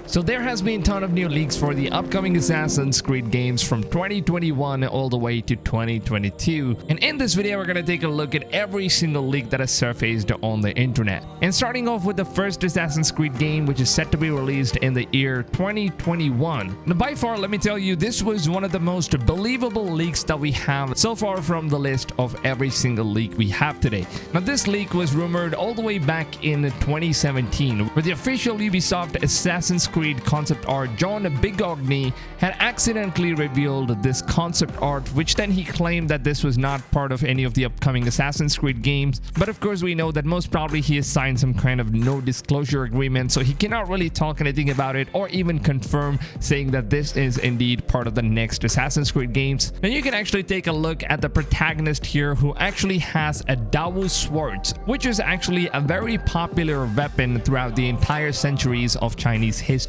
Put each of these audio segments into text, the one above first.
So there has been a ton of new leaks for the upcoming Assassin's Creed games from 2021 all the way to 2022. And in this video, we're going to take a look at every single leak that has surfaced on the internet. And starting off with the first Assassin's Creed game, which is set to be released in the year 2021. Now, by far, let me tell you, this was one of the most believable leaks that we have so far from the list of every single leak we have today. Now, this leak was rumored all the way back in 2017, where the official Ubisoft Assassin's Creed concept art John Bigogny had accidentally revealed this concept art, which then he claimed that this was not part of any of the upcoming Assassin's Creed games. But of course, we know that most probably he has signed some kind of no disclosure agreement, so he cannot really talk anything about it or even confirm saying that this is indeed part of the next Assassin's Creed games. Now, you can actually take a look at the protagonist here, who actually has a Dao sword, which is actually a very popular weapon throughout the entire centuries of Chinese history.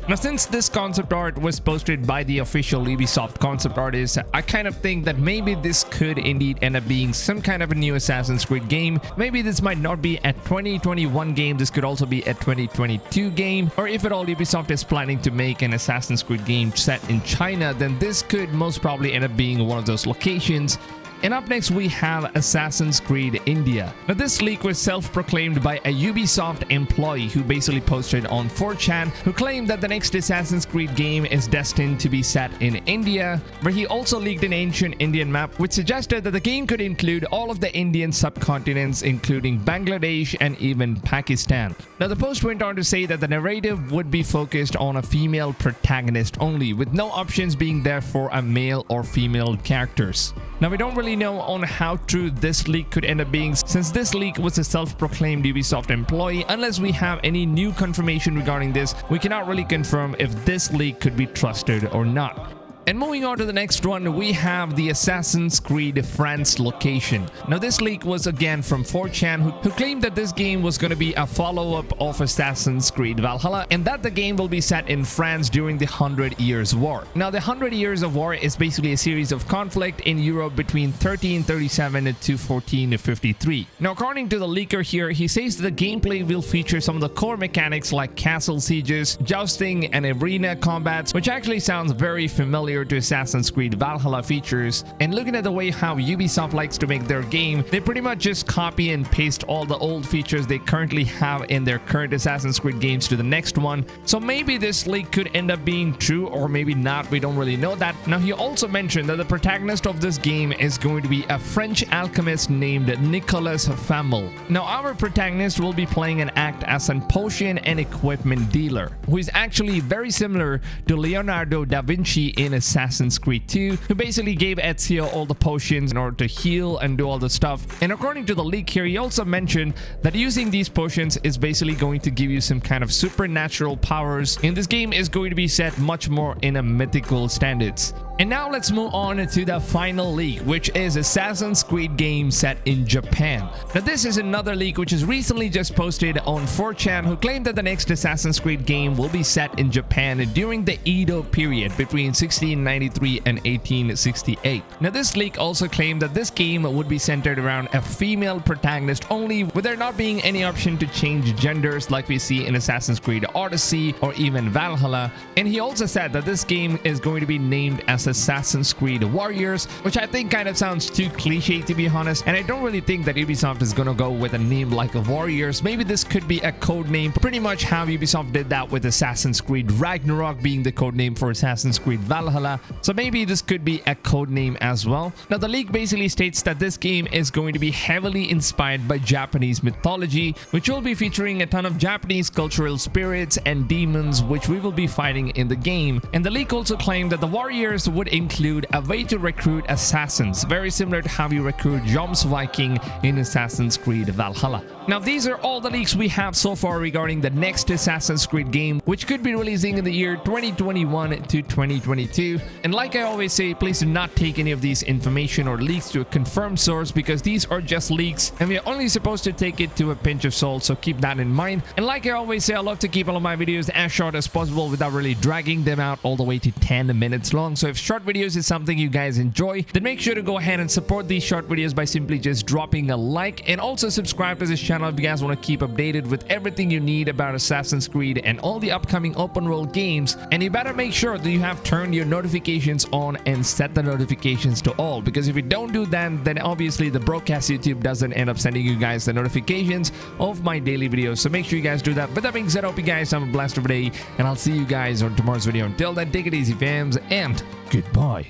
Now, since this concept art was posted by the official Ubisoft concept artist, I kind of think that maybe this could indeed end up being some kind of a new Assassin's Creed game. Maybe this might not be a 2021 game, this could also be a 2022 game, or if at all Ubisoft is planning to make an Assassin's Creed game set in China, then this could most probably end up being one of those locations. And up next, we have Assassin's Creed India. Now, this leak was self-proclaimed by a Ubisoft employee who basically posted on 4chan, who claimed that the next Assassin's Creed game is destined to be set in India, where he also leaked an ancient Indian map which suggested that the game could include all of the Indian subcontinents, including Bangladesh and even Pakistan. Now, the post went on to say that the narrative would be focused on a female protagonist only, with no options being there for a male or female characters. Now, we don't really know on how true this leak could end up being, since this leak was a self-proclaimed Ubisoft employee. Unless we have any new confirmation regarding this, we cannot really confirm if this leak could be trusted or not. And moving on to the next one, we have the Assassin's Creed France location. Now, this leak was again from 4chan, who claimed that this game was going to be a follow-up of Assassin's Creed Valhalla, and that the game will be set in France during the 100 Years' War. Now, the 100 Years of War is basically a series of conflict in Europe between 1337 to 1453. Now, according to the leaker here, he says that the gameplay will feature some of the core mechanics like castle sieges, jousting, and arena combats, which actually sounds very familiar to Assassin's Creed Valhalla features. And looking at the way how Ubisoft likes to make their game, they pretty much just copy and paste all the old features they currently have in their current Assassin's Creed games to the next one. So maybe this leak could end up being true, or maybe not, we don't really know that. Now, he also mentioned that the protagonist of this game is going to be a French alchemist named Nicolas Flamel. Now, our protagonist will be playing an act as a potion and equipment dealer, who is actually very similar to Leonardo da Vinci in Assassin's Creed 2, who basically gave Ezio all the potions in order to heal and do all the stuff. And according to the leak here, he also mentioned that using these potions is basically going to give you some kind of supernatural powers, and this game is going to be set much more in a mythical standards. And now let's move on to the final leak, which is Assassin's Creed game set in Japan. Now, this is another leak which is recently just posted on 4chan, who claimed that the next Assassin's Creed game will be set in Japan during the Edo period between 1693 and 1868. Now, this leak also claimed that this game would be centered around a female protagonist only, with there not being any option to change genders like we see in Assassin's Creed Odyssey or even Valhalla. And he also said that this game is going to be named as Assassin's Creed Warriors, which I think kind of sounds too cliche, to be honest, and I don't really think that Ubisoft is gonna go with a name like Warriors. Maybe this could be a code name, pretty much how Ubisoft did that with Assassin's Creed Ragnarok being the code name for Assassin's Creed Valhalla. So maybe this could be a code name as well. Now, the leak basically states that this game is going to be heavily inspired by Japanese mythology, which will be featuring a ton of Japanese cultural spirits and demons, which we will be fighting in the game. And the leak also claimed that the Warriors would include a way to recruit assassins, very similar to how you recruit Jomsviking in Assassin's Creed Valhalla. Now, these are all the leaks we have so far regarding the next Assassin's Creed game, which could be releasing in the year 2021 to 2022. And like I always say, please do not take any of these information or leaks to a confirmed source, because these are just leaks and we are only supposed to take it to a pinch of salt, so keep that in mind. And like I always say, I love to keep all of my videos as short as possible without really dragging them out all the way to 10 minutes long. So if short videos is something you guys enjoy, then make sure to go ahead and support these short videos by simply just dropping a like, and also subscribe to this channel if you guys want to keep updated with everything you need about Assassin's Creed and all the upcoming open world games. And you better make sure that you have turned your notifications on and set the notifications to all, because if you don't do that, then obviously the broadcast YouTube doesn't end up sending you guys the notifications of my daily videos. So make sure you guys do that. With that being said, I hope you guys have a blast of a day, and I'll see you guys on tomorrow's video. Until then, take it easy, fams, and goodbye.